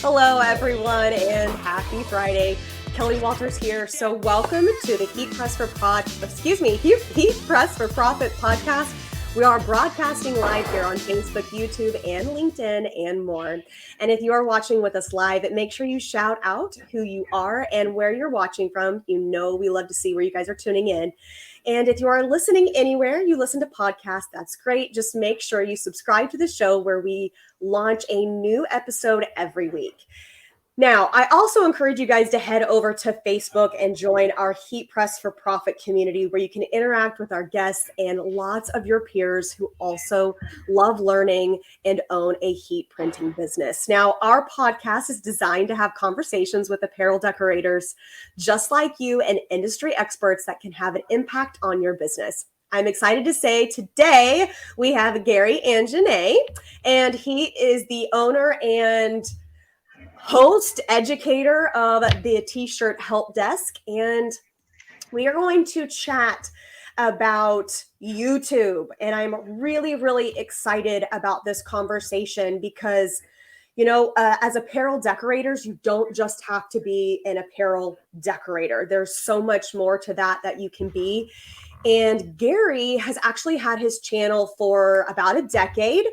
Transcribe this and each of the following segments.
Hello, everyone, and happy Friday. Kelly Walters here. So, welcome to the Heat Press for Heat Press for Profit podcast. We are broadcasting live here on Facebook, YouTube, and LinkedIn, and more. And if you are watching with us live, make sure you shout out who you are and where you're watching from. You know, we love to see where you guys are tuning in. And if you are listening anywhere, you listen to podcasts, that's great. Just make sure you subscribe to the show where we launch a new episode every week. Now, I also encourage you guys to head over to Facebook and join our Heat Press for Profit community where you can interact with our guests and lots of your peers who also love learning and own a heat printing business. Now, our podcast is designed to have conversations with apparel decorators just like you and industry experts that can have an impact on your business. I'm excited to say today we have Gary Ajene, and he is the owner and host, educator of the T-shirt help desk, and we are going to chat about YouTube. And I'm really, really excited about this conversation because, as apparel decorators, you don't just have to be an apparel decorator. There's so much more to that you can be. And Gary has actually had his channel for about a decade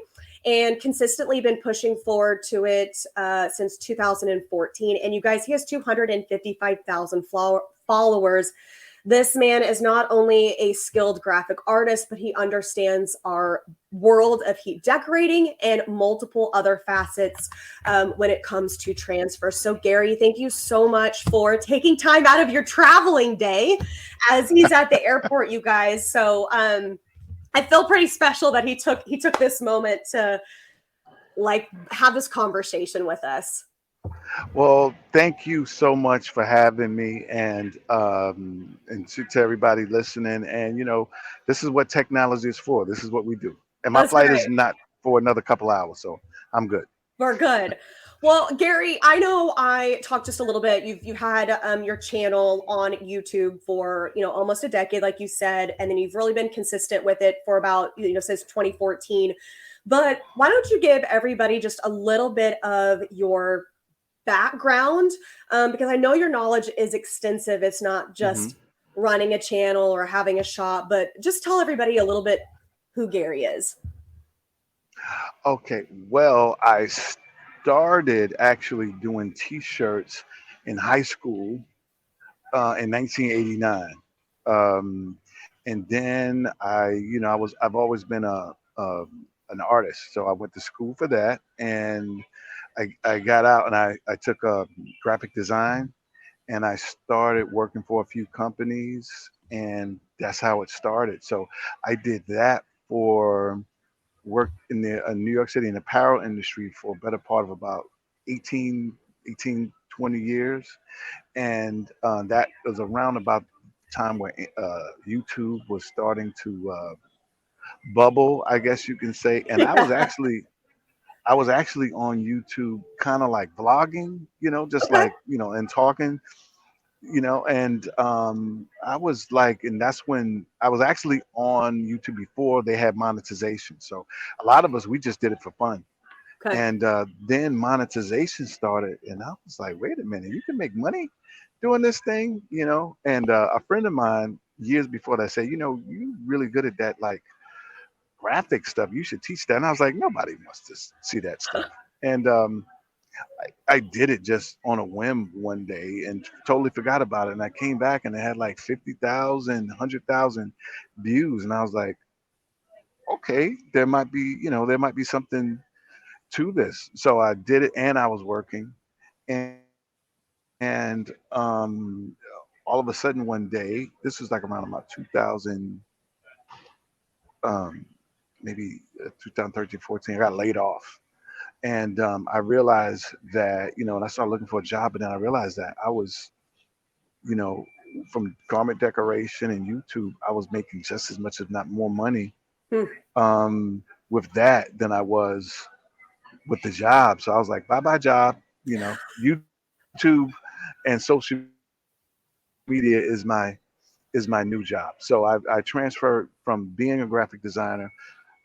and consistently been pushing forward to it since 2014. And you guys, he has 255,000 followers. This man is not only a skilled graphic artist, but he understands our world of heat decorating and multiple other facets when it comes to transfer. So Gary, thank you so much for taking time out of your traveling day as he's at the airport, you guys. So I feel pretty special that he took this moment to have this conversation with us. Well, thank you so much for having me, and to everybody listening. And this is what technology is for. This is what we do. And my That's flight right. is not for another couple hours, so I'm good. We're good. Well, Gary, I know I talked just a little bit. You've had your channel on YouTube for almost a decade, like you said, and then you've really been consistent with it for about since 2014. But why don't you give everybody just a little bit of your background? Because I know your knowledge is extensive. It's not hmm just running a channel or having a shop, but just tell everybody a little bit who Gary is. Okay. Well, I started actually doing T-shirts in high school in 1989. Um, and then I've always been an artist, so I went to school for that, and I got out and I took graphic design, and I started working for a few companies, and that's how it started. So I did that for work in the New York City in the apparel industry for a better part of about 20 years, and that was around about the time where YouTube was starting to bubble, I guess you can say. And Yeah. I was actually on YouTube, kind of like vlogging, just Okay. like and talking, and I was like, and that's when I was actually on YouTube before they had monetization. So a lot of us, we just did it for fun. Okay. And then monetization started, and I was like, wait a minute, you can make money doing this thing, And a friend of mine years before that said, you really good at that, like graphic stuff. You should teach that. And I was like, nobody wants to see that stuff. And I did it just on a whim one day and totally forgot about it. And I came back and it had like 50,000, 100,000 views. And I was like, okay, there might be something to this. So I did it, and I was working. And all of a sudden one day, this was like around about 2000, um, maybe 2013, 14, I got laid off. And I realized that, and I started looking for a job, and then I realized that I was, you know, from garment decoration and YouTube, I was making just as much, if not more money Hmm. with that than I was with the job. So I was like, bye bye job, YouTube and social media is my new job. So I transferred from being a graphic designer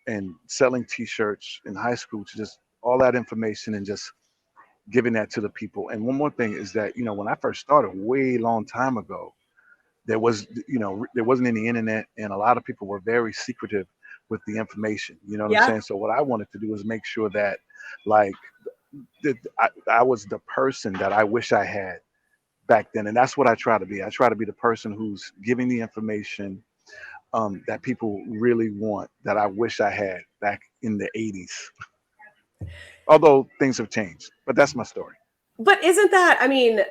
and selling T-shirts in high school to just all that information and just giving that to the people. And one more thing is that, when I first started way long time ago, there wasn't any internet, and a lot of people were very secretive with the information. You know what I'm Yeah. saying? So what I wanted to do was make sure that, like, I was the person that I wish I had back then, and that's what I try to be. I try to be the person who's giving the information that people really want, that I wish I had back in the '80s. Although things have changed, but that's my story. But isn't that, I mean,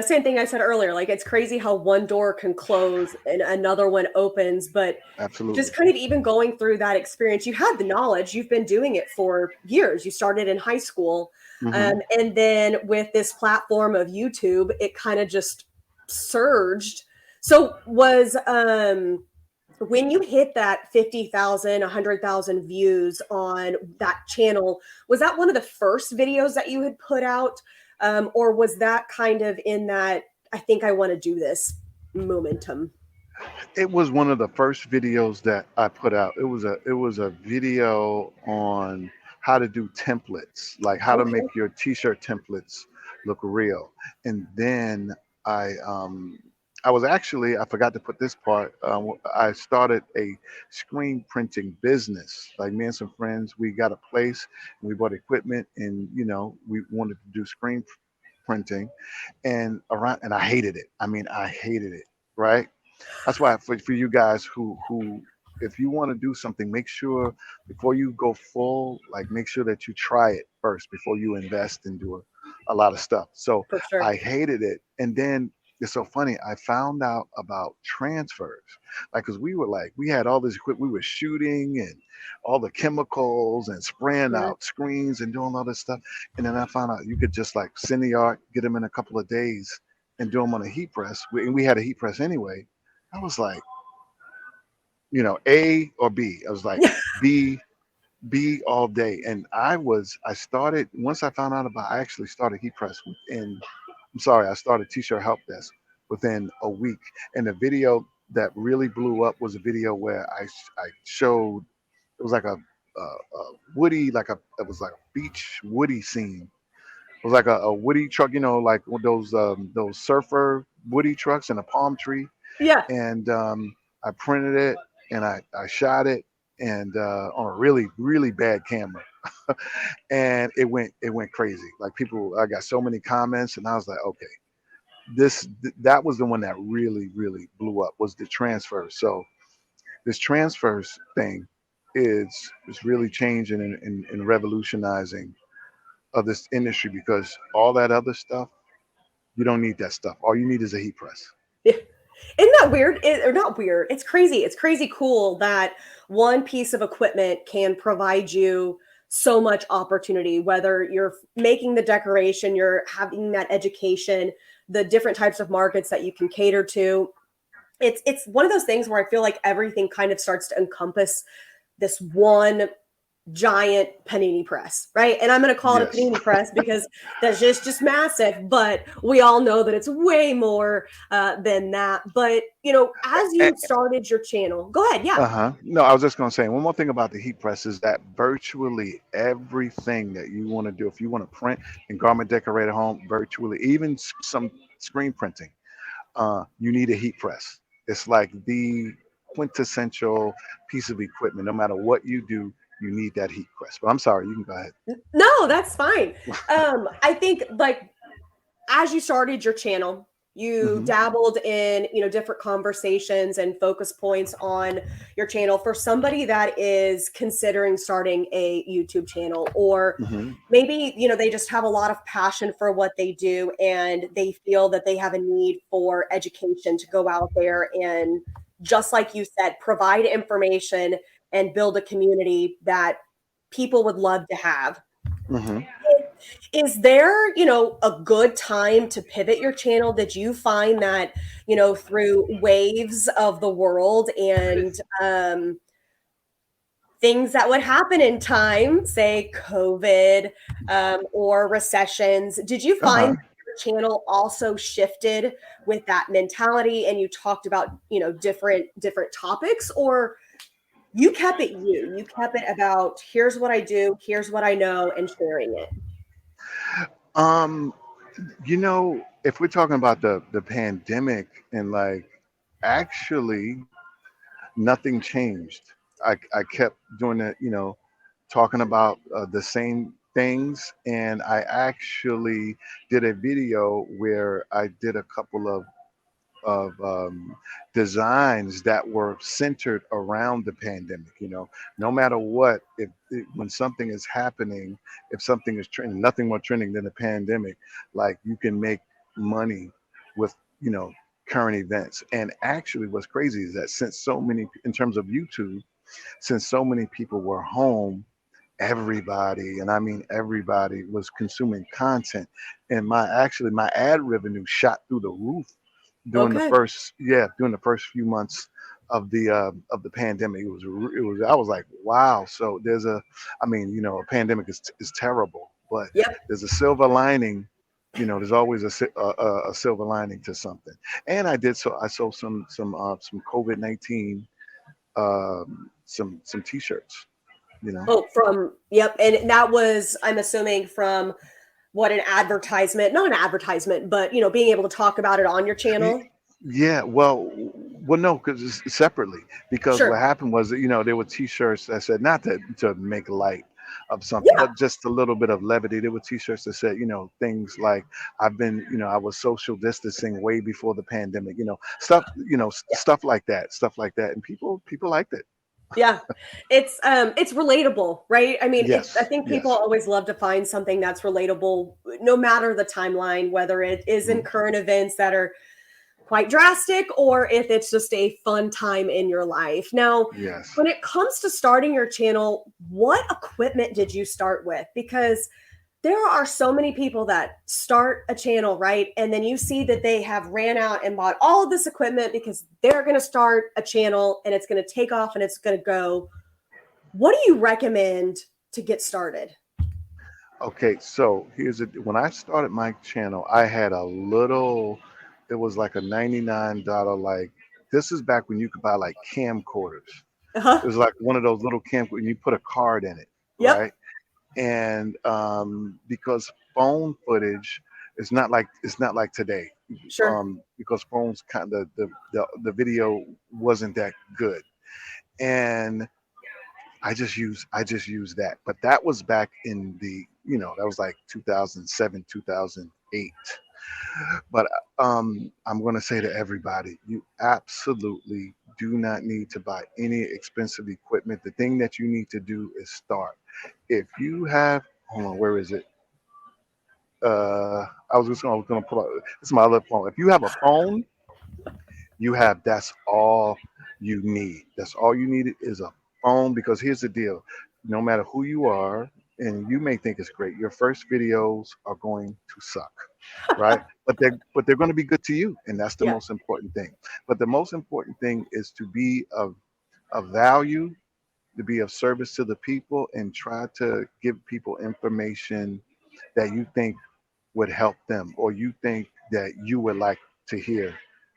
same thing I said earlier, like it's crazy how one door can close and another one opens, but Absolutely. just kind of even going through that experience, you had the knowledge, you've been doing it for years. You started in high school. Hmm. And then with this platform of YouTube, it kind of just surged. So was when you hit that 50,000, 100,000 views on that channel, was that one of the first videos that you had put out? Or was that kind of in that, I think I want to do this momentum? It was one of the first videos that I put out. It was a video on how to do templates, like how to Okay. make your t-shirt templates look real. And then I was actually, I forgot to put this part. I started a screen printing business. Like, me and some friends, we got a place and we bought equipment, and we wanted to do screen printing, and I hated it. I mean, I hated it, right? That's why, for you guys who if you want to do something, make sure before you go full, like, make sure that you try it first before you invest and do a lot of stuff. So For sure. I hated it. And then it's so funny, I found out about transfers. Like, because we had all this equipment, we were shooting and all the chemicals and spraying Yeah. out screens and doing all this stuff. And then I found out you could just, like, send the art, get them in a couple of days, and do them on a heat press. And we had a heat press anyway. I was like, A or B. I was like, B, B all day. And I started, once I found out I actually started heat press I started t-shirt help desk within a week. And the video that really blew up was a video where I showed, it was like a woody, it was like a beach woody scene. It was like a woody truck, like those surfer woody trucks and a palm tree. Yeah. And I printed it, and I shot it, and on a really, really bad camera. And it went crazy. Like, people, I got so many comments, and I was like, okay, that was the one that really, really blew up, was the transfer. So this transfers thing is really changing and revolutionizing of this industry, because all that other stuff, you don't need that stuff. All you need is a heat press. Yeah. Isn't that weird? Or not weird. It's crazy. It's crazy cool that one piece of equipment can provide you so much opportunity, whether you're making the decoration, you're having that education, the different types of markets that you can cater to. It's one of those things where I feel like everything kind of starts to encompass this one giant panini press, right? And I'm going to call it a Yes. panini press because that's just massive, but we all know that it's way more than that. But, as you started your channel, go ahead. Yeah. Uh-huh. No, I was just going to say one more thing about the heat press is that virtually everything that you want to do, if you want to print and garment decorate at home, virtually, even some screen printing, you need a heat press. It's like the quintessential piece of equipment. No matter what you do, you need that heat press. But I'm sorry, you can go ahead. No, that's fine. I think, like, as you started your channel, you Hmm. dabbled in, different conversations and focus points on your channel for somebody that is considering starting a YouTube channel, or Hmm. maybe, they just have a lot of passion for what they do and they feel that they have a need for education to go out there and, just like you said, provide information and build a community that people would love to have. Hmm. Is there, a good time to pivot your channel? Did you find that, through waves of the world and things that would happen in time, say COVID, or recessions, did you find Uh-huh. your channel also shifted with that mentality and you talked about, different topics, or you kept it about here's what I do, here's what I know, and sharing it? Um, if we're talking about the pandemic and like actually nothing changed. I kept doing it, talking about the same things, and I actually did a video where I did a couple of designs that were centered around the pandemic. No matter what, when something is happening, if something is trending, nothing more trending than a pandemic. Like you can make money with current events. And actually, what's crazy is that since so many, in terms of YouTube, since so many people were home, everybody, and I mean everybody, was consuming content, and my ad revenue shot through the roof Okay. during the first few months of the pandemic. It was I was like, wow. So I mean, a pandemic is terrible, but Yep. there's a silver lining. There's always a silver lining to something. And I sold some COVID-19, some t-shirts. you know Oh, yep. And that was, I'm assuming, from what, an advertisement, not an advertisement, but, being able to talk about it on your Y- channel. Yeah, well, no, because it's separately. Because what Sure. happened was that there were T-shirts that said, not to make light of something, Yeah. but just a little bit of levity. There were T-shirts that said, things like, I was social distancing way before the pandemic. Yeah. Stuff like that, and people liked it. Yeah. It's relatable, right? I mean, I Yes, think people yes. always love to find something that's relatable, no matter the timeline, whether it is in Mhm. current events that are quite drastic or if it's just a fun time in your life. Now, Yes. when it comes to starting your channel, what equipment did you start with? Because there are so many people that start a channel, right? And then you see that they have ran out and bought all of this equipment because they're going to start a channel and it's going to take off and it's going to go. What do you recommend to get started? Okay, so when I started my channel, I had a little, it was like a $99, like, this is back when you could buy like camcorders. It Uh-huh. was like one of those little camcorders, and you put a card in it, Yep. right? And because phone footage it's not like today, Sure. because phones kind of the video wasn't that good, and I just used that. But that was back in that was like 2007, 2008. But I'm going to say to everybody, you absolutely do not need to buy any expensive equipment. The thing that you need to do is start. If you have, hold on, where is it? I was gonna pull out. This is my other phone. If you have a phone, that's all you need. That's all you need is a phone. Because here's the deal: no matter who you are, and you may think it's great, your first videos are going to suck, right? But they're going to be good to you, and that's the Yeah. most important thing. But the most important thing is to be of value, to be of service to the people, and try to give people information that you think would help them, or you think that you would like to hear.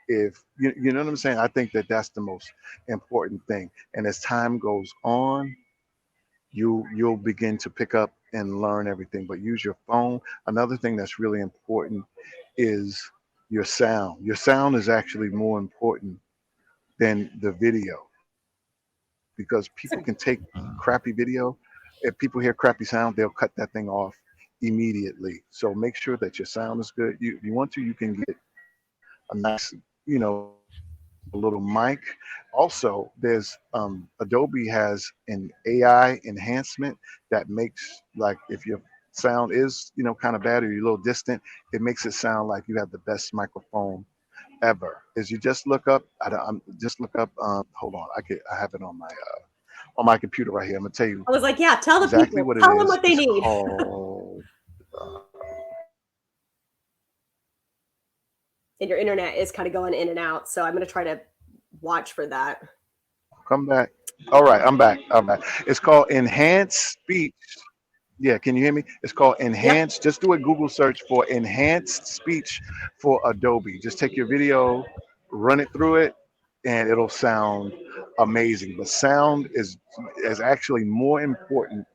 If you know what I'm saying, I think that that's the most important thing. And as time goes on, you'll begin to pick up and learn everything. But use your phone. Another thing that's really important is your sound. Your sound is actually more important than the video, because people can take crappy video. If people hear crappy sound, they'll cut that thing off immediately. So make sure that your sound is good. If you want to, you can get a nice, little mic. Also, there's Adobe has an AI enhancement that makes, like, if your sound is kind of bad, or you're a little distant, it makes it sound like you have the best microphone ever. Is you just look up, I'm just look up. Hold on, I have it on my computer right here. I'm gonna tell you I was like, yeah, tell the exactly people, what it tell them is. what they It's need. called. And your internet is kind of going in and out. So I'm going to try to watch for that. Come back. All right, I'm back. I'm back. It's called Enhanced Speech. Yeah, can you hear me? It's called Yep. Enhanced. Just do a Google search for Enhanced Speech for Adobe. Just take your video, run it through it, and it'll sound amazing. But sound is actually more important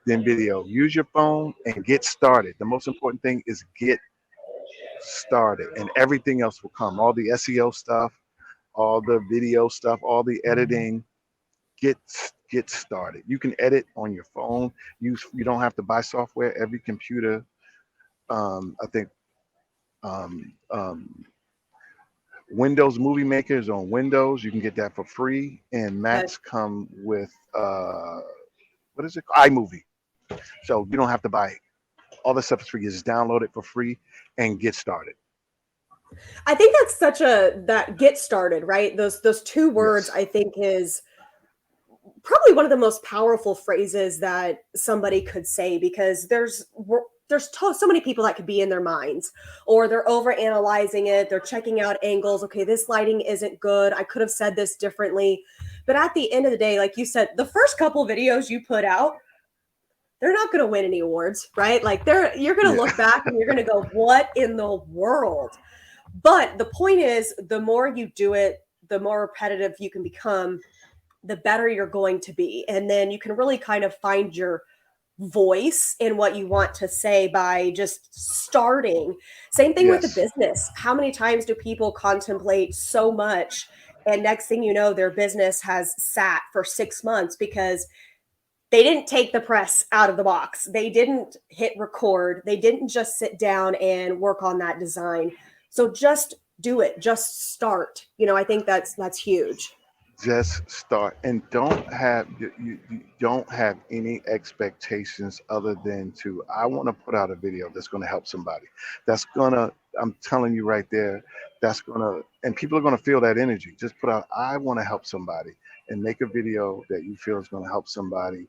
then video. Use your phone and get started. The most important thing is get started, and everything else will come. All the SEO stuff, all the video stuff, all the editing. Get get started. You can edit on your phone. You don't have to buy software. Every computer, I think, um, um, Windows Movie Maker is on Windows. You can get that for free, and Okay. Macs come with what is it? iMovie. So you don't have to buy all the stuff is free. You just download it for free and get started. I think that's such a that get started, right? Those two words Yes. I think is probably one of the most powerful phrases that somebody could say because so many people that could be in their minds or they're over analyzing it, they're checking out angles. Okay, this lighting isn't good, I could have said this differently. But at the end of the day, like you said, the first couple videos you put out, they're not going to win any awards, right? Like you're going to Yeah. look back and you're going to go, what in the world? But the point is, the more you do it, the more repetitive you can become, the better you're going to be. And then you can really kind of find your voice in what you want to say by just starting. Same thing with the Yes. business. How many times do people contemplate so much? And next thing you know, their business has sat for 6 months because they didn't take the press out of the box. They didn't hit record. They didn't just sit down and work on that design. So just do it. Just start. I think that's huge. Just start and you don't have any expectations other than to I want to put out a video that's going to help somebody. That's gonna I'm telling you right there, that's gonna and people are gonna feel that energy. Just put out I want to help somebody and make a video that you feel is going to help somebody,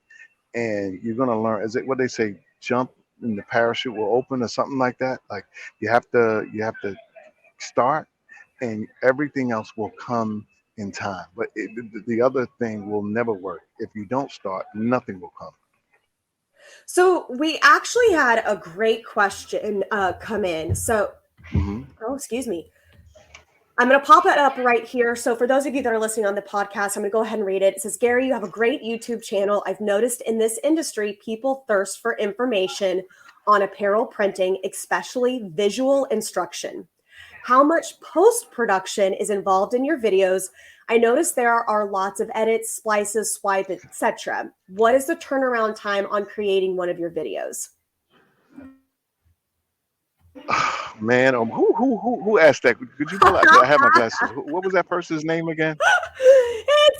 and you're going to learn. Is it what they say? Jump and the parachute will open or something like that. Like you have to start, and everything else will come in time. But the other thing will never work. If you don't start, nothing will come. So we actually had a great question come in. So, Hmm. oh, excuse me. I'm going to pop it up right here. So, for those of you that are listening on the podcast, I'm going to go ahead and read it. It says, Gary, you have a great YouTube channel. I've noticed in this industry, people thirst for information on apparel printing, especially visual instruction. How much post production is involved in your videos? I noticed there are lots of edits, splices, swipe, etc. What is the turnaround time on creating one of your videos? Man, who asked that? Could you pull out? I have my glasses. What was that person's name again?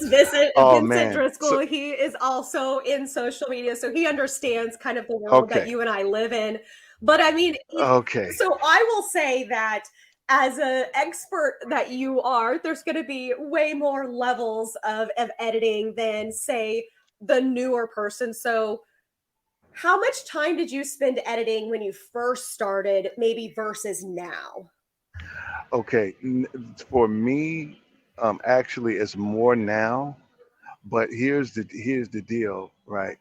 It's Oh Vincent man. Driscoll. He is also in social media, so he understands kind of the world that Okay. you and I live in. But I mean, Okay. so I will say that as an expert that you are, there's going to be way more levels of editing than, say, the newer person. So, how much time did you spend editing when you first started, maybe versus now? Okay. For me, actually, it's more now. But here's the deal, right?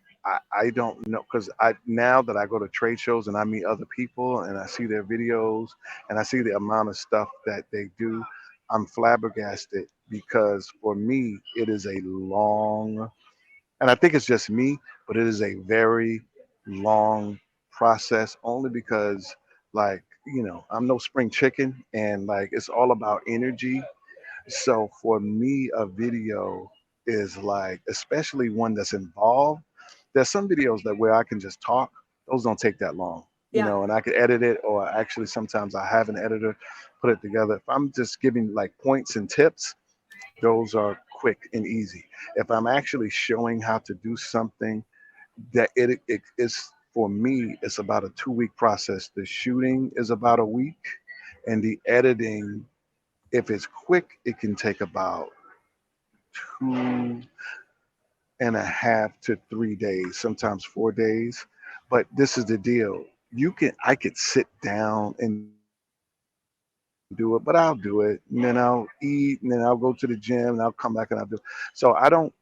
I don't know because I now that I go to trade shows and I meet other people and I see their videos and I see the amount of stuff that they do, I'm flabbergasted because for me it is a long, and I think it's just me, but it is a very long process only because, like, I'm no spring chicken, and like it's all about energy. So for me, a video is like, especially one that's involved. There's some videos that where I can just talk. Those don't take that long, Yeah. and I could edit it, or actually sometimes I have an editor put it together. If I'm just giving like points and tips, those are quick and easy. If I'm actually showing how to do something that it is for me, it's about a 2 week process. The shooting is about a week, and the editing, if it's quick, it can take about 2.5 to 3 days, sometimes 4 days. But this is the deal. I could sit down and do it, but I'll do it, and then I'll eat, and then I'll go to the gym, and I'll come back and I'll do it. So I don't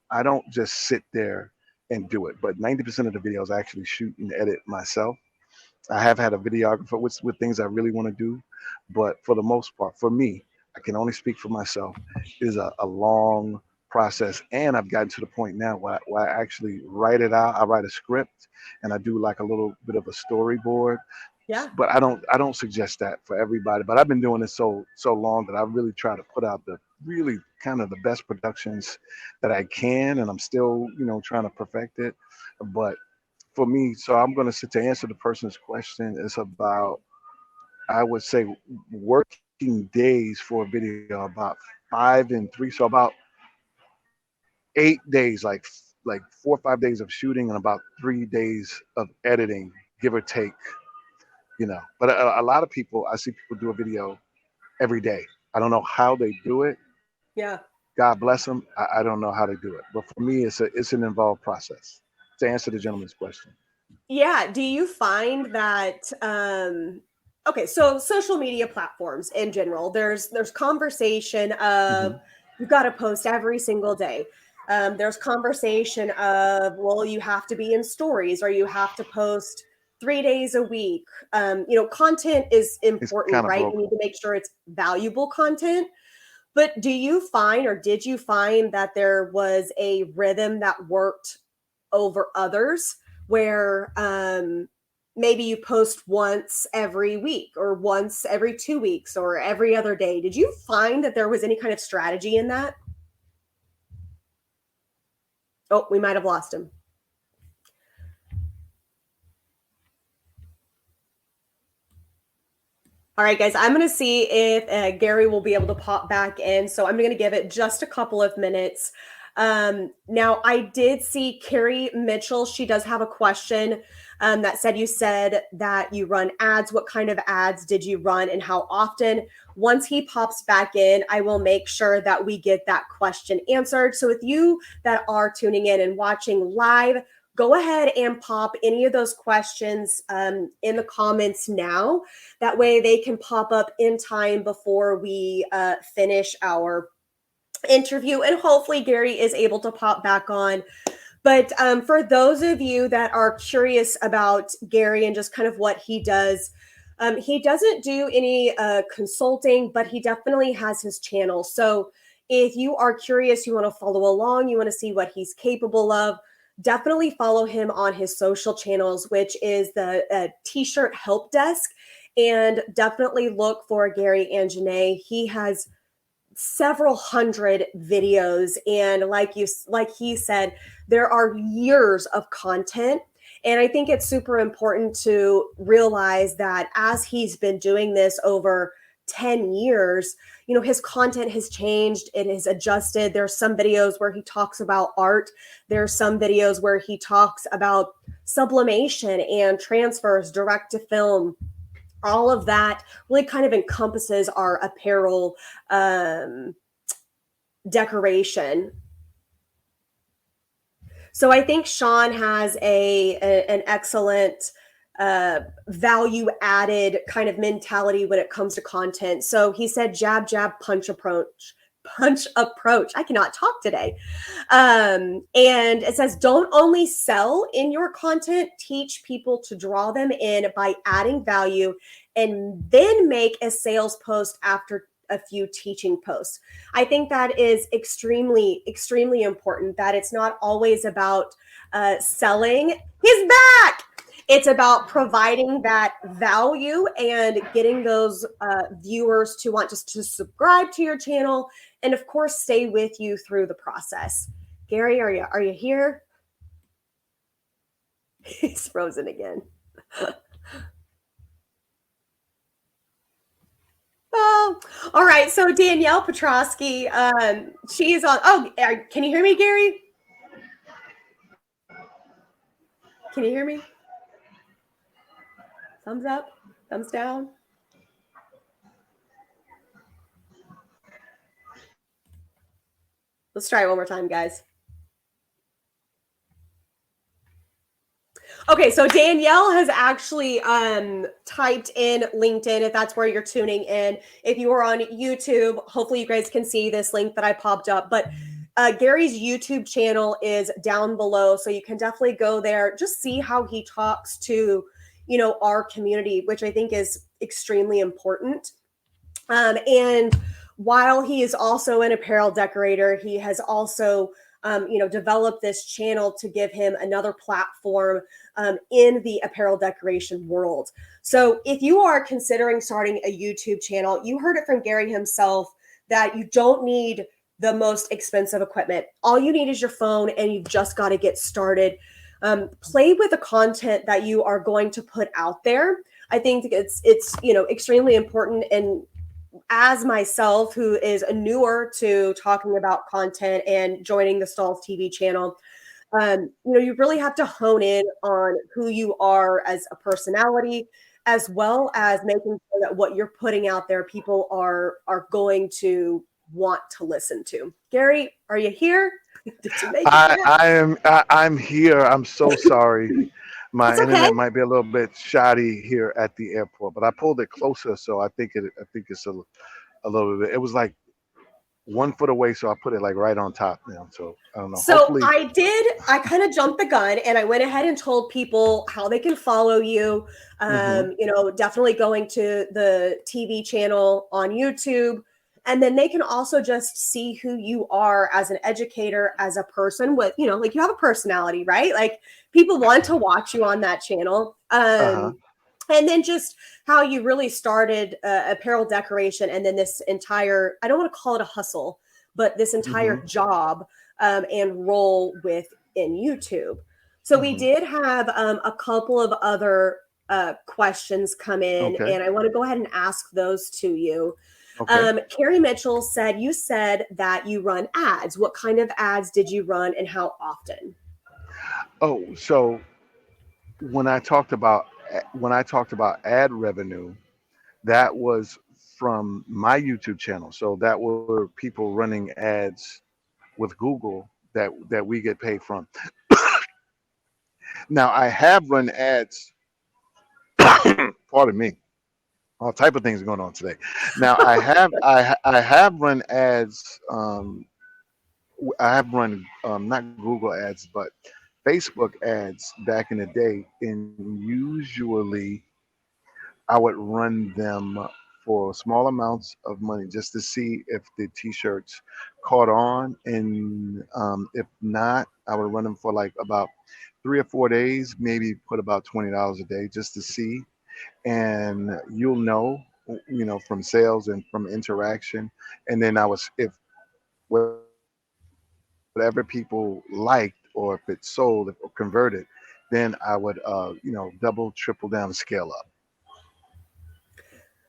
just sit there and do it. But 90% of the videos I actually shoot and edit myself. I have had a videographer with things I really want to do, but for the most part, for me, I can only speak for myself. It is a long process, and I've gotten to the point now where I actually write it out. I write a script, and I do like a little bit of a storyboard. Yeah. But I don't suggest that for everybody. But I've been doing this so long that I really try to put out the really kind of the best productions that I can, and I'm still trying to perfect it. But for me, so I'm going to sit to answer the person's question. It's about, I would say, working days for a video about 5 and 3, so about 8 days, like 4 or 5 days of shooting and about 3 days of editing, give or take. But a lot of people, I see people do a video every day. I don't know how they do it. Yeah. God bless them. I don't know how they do it. But for me, it's an involved process. To answer the gentleman's question. Yeah. Do you find that okay, so social media platforms in general, there's conversation of Hmm. you've got to post every single day. There's conversation of, well, you have to be in stories or you have to post 3 days a week. Content is It's important, kind of right? broke. You need to make sure it's valuable content. But do you find, or did you find that there was a rhythm that worked over others where maybe you post once every week or once every 2 weeks or every other day? Did you find that there was any kind of strategy in that? Oh, we might have lost him. All right, guys, I'm going to see if Gary will be able to pop back in. So I'm going to give it just a couple of minutes. Now, I did see Carrie Mitchell. She does have a question that said, you said that you run ads. What kind of ads did you run and how often? Once he pops back in, I will make sure that we get that question answered. So with you that are tuning in and watching live, go ahead and pop any of those questions in the comments now. That way they can pop up in time before we finish our interview, and hopefully Gary is able to pop back on. But for those of you that are curious about Gary and just kind of what he does, he doesn't do any consulting, but he definitely has his channel. So if you are curious, you want to follow along, you want to see what he's capable of, definitely follow him on his social channels, which is the T-shirt help desk. And definitely look for Gary Ajene. He has several hundred videos, and like he said, there are years of content. And I think it's super important to realize that as he's been doing this over 10 years, his content has changed, it has adjusted. There's some videos where he talks about art, there's some videos where he talks about sublimation and transfers direct to film. All of that really kind of encompasses our apparel decoration. So I think Sean has an excellent value added kind of mentality when it comes to content. So he said jab, jab, punch approach. Punch approach. I cannot talk today. And it says, don't only sell in your content, teach people to draw them in by adding value, and then make a sales post after a few teaching posts. I think that is extremely, extremely important, that it's not always about selling. He's back. It's about providing that value and getting those viewers to want just to subscribe to your channel, and of course, stay with you through the process. Gary, are you here? He's frozen again. Oh, all right. So Danielle Petrosky, she is on. Oh, can you hear me, Gary? Can you hear me? Thumbs up, thumbs down. Let's try it one more time, guys. Okay, so Danielle has actually typed in LinkedIn, if that's where you're tuning in. If you are on YouTube, hopefully you guys can see this link that I popped up. But Gary's YouTube channel is down below, so you can definitely go there, just see how he talks to, our community, which I think is extremely important. And while he is also an apparel decorator, he has also developed this channel to give him another platform in the apparel decoration world. So if you are considering starting a YouTube channel, you heard it from Gary himself that you don't need the most expensive equipment. All you need is your phone, and you've just got to get started. Play with the content that you are going to put out there. I think it's extremely important. And as myself, who is newer to talking about content and joining the Stahls TV channel, you really have to hone in on who you are as a personality, as well as making sure that what you're putting out there, people are going to want to listen to. Gary, are you here? Did you make it? I'm here. I'm so sorry. My That's okay. internet might be a little bit shoddy here at the airport, but I pulled it closer, so I think it's a little bit. It was like 1 foot away, so I put it like right on top now. So I don't know. So Hopefully, I kind of jumped the gun, and I went ahead and told people how they can follow you. hmm Definitely going to the TV channel on YouTube. And then they can also just see who you are as an educator, as a person with, like you have a personality, right? Like people want to watch you on that channel. uh-huh. And then just how you really started apparel decoration, and then this entire, I don't want to call it a hustle, but this entire hmm job and role within YouTube. So we hmm did have a couple of other questions come in, Okay. and I want to go ahead and ask those to you. Okay. Carrie Mitchell said, you said that you run ads. What kind of ads did you run, and how often? Oh, so when I talked about ad revenue, that was from my YouTube channel. So that were people running ads with Google that we get paid from. Now I have run ads. Pardon me. All type of things going on today. Now I have run ads. I have run not Google ads, but Facebook ads back in the day, and usually I would run them for small amounts of money just to see if the t-shirts caught on, and if not, I would run them for like about 3 or 4 days, maybe put about $20 a day just to see, and you'll know, from sales and from interaction, and then I was if whatever people liked or if it sold or converted, then I would double, triple down, scale up.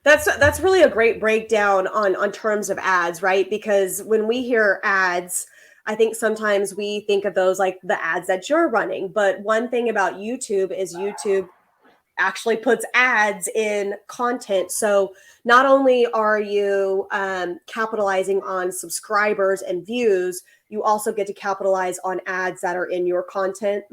That's really a great breakdown on terms of ads, right? Because when we hear ads, I think sometimes we think of those like the ads that you're running. But one thing about YouTube is YouTube actually puts ads in content. So not only are you capitalizing on subscribers and views, you also get to capitalize on ads that are in your content.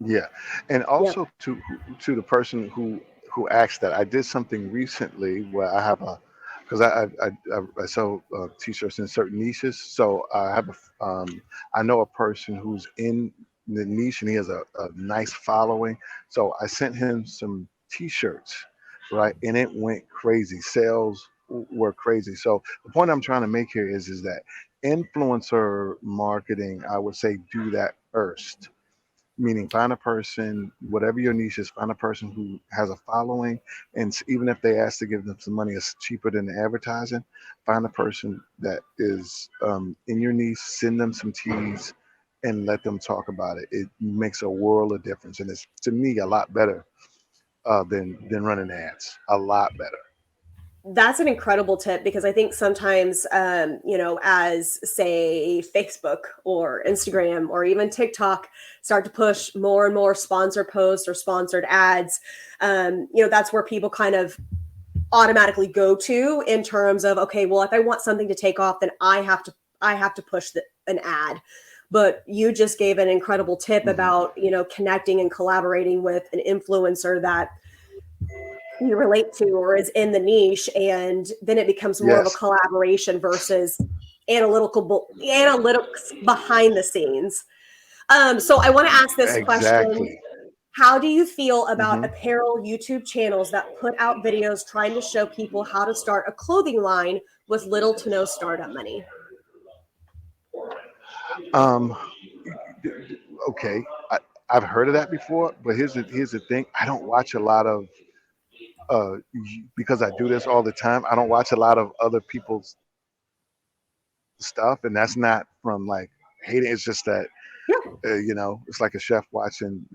Yeah, and Yeah. also to the person who asked that, I did something recently where I have a because I sell t-shirts in certain niches, so I know a person who's in the niche and he has a nice following, so I sent him some t-shirts, right, and it went crazy. Sales were crazy. So the point I'm trying to make here is that influencer marketing, I would say, do that first, meaning find a person, whatever your niche is, find a person who has a following, and even if they ask to give them some money, it's cheaper than the advertising. Find a person that is in your niche, send them some teas, and let them talk about it. It makes a world of difference, and it's, to me, a lot better than running ads. A lot better. That's an incredible tip, because I think sometimes, as say Facebook or Instagram or even TikTok start to push more and more sponsor posts or sponsored ads, that's where people kind of automatically go to in terms of, okay, well, if I want something to take off, then I have to push an ad. But you just gave an incredible tip hmm about, connecting and collaborating with an influencer that you relate to or is in the niche, and then it becomes more of a Yes, collaboration versus analytics behind the scenes. So I want to ask this question. exactly. How do you feel about Hmm. apparel YouTube channels that put out videos trying to show people how to start a clothing line with little to no startup money? Um, okay, I've heard of that before, but here's the thing. I don't watch a lot of uh, because I do this all the time. I don't watch a lot of other people's stuff, and that's not from like hating. It's just that Yeah, it's like a chef watching,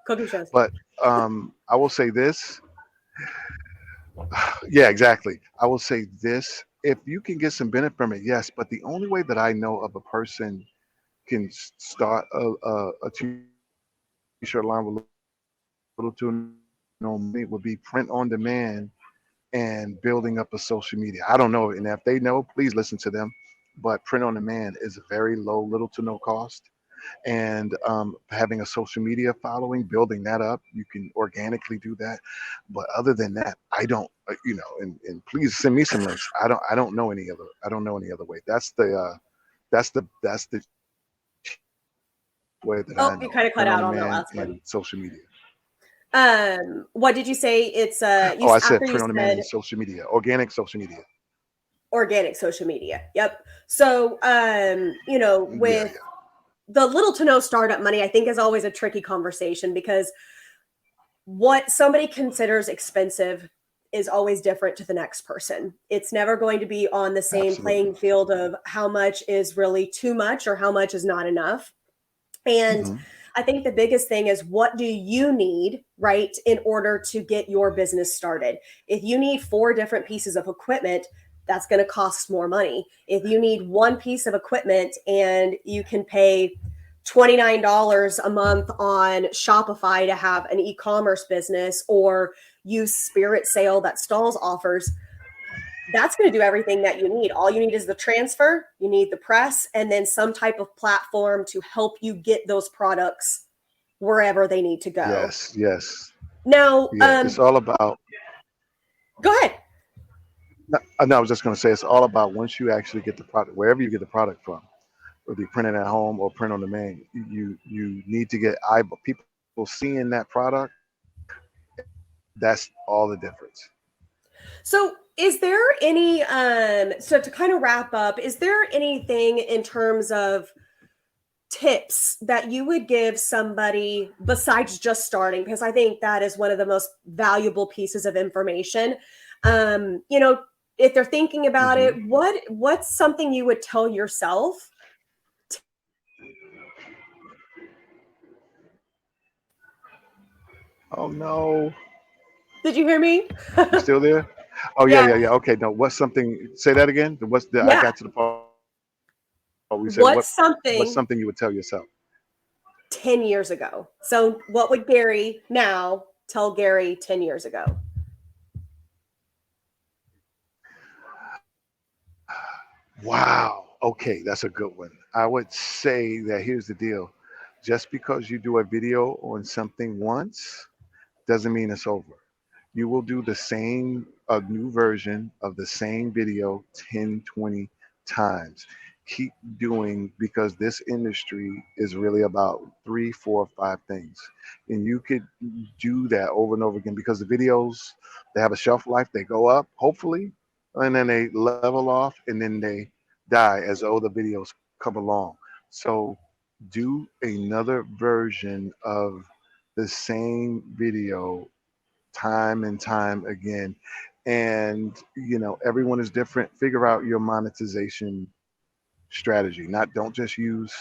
cooking shows. But I will say this. Yeah, exactly. I will say this. If you can get some benefit from it, yes. But the only way that I know of a person can start a t-shirt line with little to no money would be print on demand and building up a social media. I don't know, and if they know, please listen to them. But print on demand is a very low, little to no cost, and having a social media following, building that up, you can organically do that. But other than that, I don't, and please send me some links. I don't know any other way. That's the way that Oh, I you know kind of. of cut Print on out on that demand last one. and social media. What did you say? It's you Oh, I said after you print on demand said and social media, organic social media. organic social media. Yep. So, Yeah, with the little to no startup money, I think is always a tricky conversation because what somebody considers expensive is always different to the next person. It's never going to be on the yeah, same absolutely. playing field of how much is really too much or how much is not enough. And Hmm. I think the biggest thing is what do you need, right, in order to get your business started? If you need four different pieces of equipment, that's going to cost more money. If you need one piece of equipment and you can pay $29 a month on Shopify to have an e commerce business or use Spirit Sale that Stahls offers, that's going to do everything that you need. All you need is the transfer, you need the press, and then some type of platform to help you get those products wherever they need to go. Yes, yes, Now, yeah. It's all about. go ahead. No, I was just going to say it's all about once you actually get the product, wherever you get the product from, whether you print it at home or print on demand, you need to get eyeball people seeing that product. That's all the difference. So, is there any so to kind of wrap up, is there anything in terms of tips that you would give somebody besides just starting, because I think that is one of the most valuable pieces of information. If they're thinking about Hmm. it, what's something you would tell yourself? Oh no, Did you hear me? you still there? Oh yeah, Yeah. yeah, yeah. Okay, no. What's something? Say that again. What's the? I Yeah. got to the part. We said What's what's something something you would tell yourself? 10 years ago? So what would Gary now tell Gary 10 years ago? Wow. Okay, that's a good one. I would say that here's the deal. Just because you do a video on something once doesn't mean it's over. You will do the same, a new version of the same video 10, 20 times. Keep doing because this industry is really about three, four, five things. And you could do that over and over again because the videos, they have a shelf life, they go up, hopefully, and then they level off and then they die as other videos come along. So do another version of the same video time and time again. And everyone is different. Figure out your monetization strategy. Not don't just use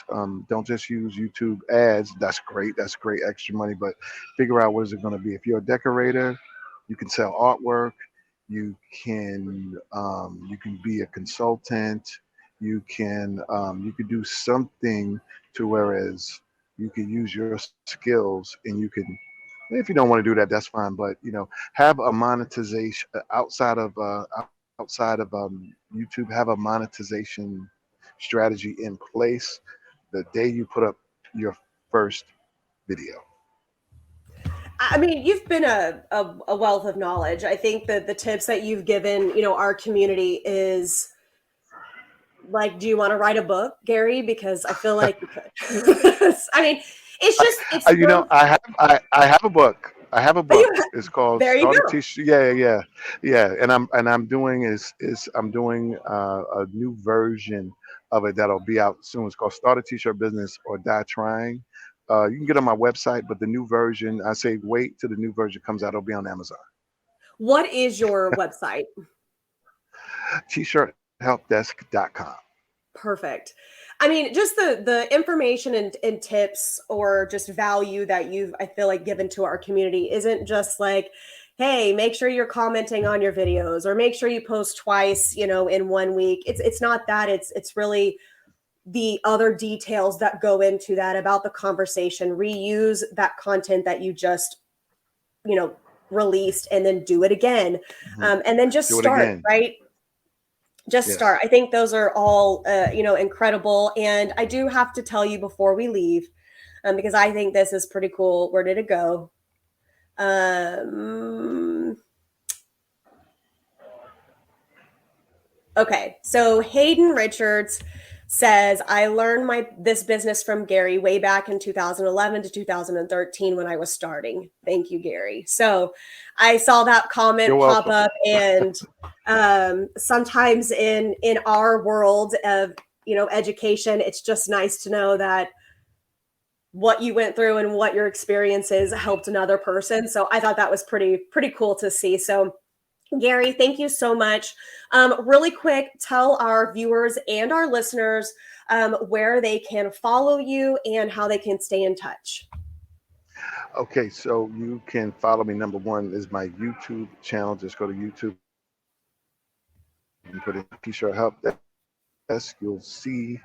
YouTube ads. That's great. That's great extra money. But figure out what is it going to be. If you're a decorator, you can sell artwork. You can be a consultant. You could do something to whereas you could use your skills and you can if you don't want to do that, that's fine. But have a monetization outside of YouTube. Have a monetization strategy in place the day you put up your first video. I mean, you've been a wealth of knowledge. I think that the tips that you've given, our community is like, do you want to write a book, Gary? Because I feel like you could. I mean, It's just, it's You know, one, I have a book. I have a you, book. It's called there you Start a go. T-shirt. Yeah, yeah, yeah. And I'm doing is I'm doing a new version of it that'll be out soon. It's called Start a T-shirt Business or Die Trying. You can get it on my website, but the new version, I say wait till the new version comes out. It'll be on Amazon. What is your website? T-shirthelpdesk.com. Perfect. I mean, just the information and tips or just value that you've, I feel like, given to our community isn't just like, hey, make sure you're commenting on your videos or make sure you post twice, in 1 week. It's not that. It's really the other details that go into that about the conversation. Reuse that content that you just, you know, released and then do it again. Hmm. And then just Do it start, again. right? Just Yes. start. I think those are all, incredible. And I do have to tell you before we leave, because I think this is pretty cool. Where did it go? Um, okay. So Hayden Richards says, I learned this business from Gary way back in 2011 to 2013 when I was starting. Thank you, Gary. So I saw that comment You're pop welcome. up, and sometimes in our world of education, it's just nice to know that what you went through and what your experiences helped another person. So I thought that was pretty cool to see. So Gary, thank you so much. Really quick, tell our viewers and our listeners where they can follow you and how they can stay in touch. Okay, so you can follow me. Number one is my YouTube channel. Just go to YouTube and put in T-shirt help desk. You'll see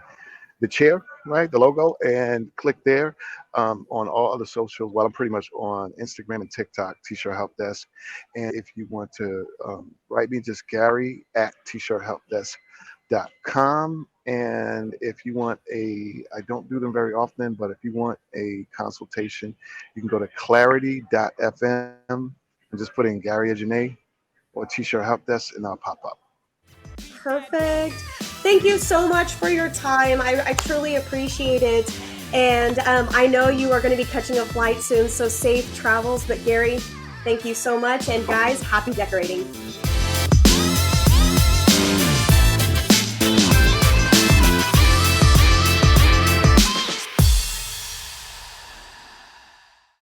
the chair, right? The logo, and click there. On all other socials, well, I'm pretty much on Instagram and TikTok, T-shirt help desk. And if you want to write me, just Gary at t-shirthelpdesk.com. And if you want I don't do them very often, but if you want a consultation, you can go to clarity.fm and just put in Gary Ajene or T-shirt help desk, and I'll pop up. Perfect. Thank you so much for your time. I truly appreciate it. And I know you are going to be catching a flight soon, so safe travels. But Gary, thank you so much. And guys, happy decorating.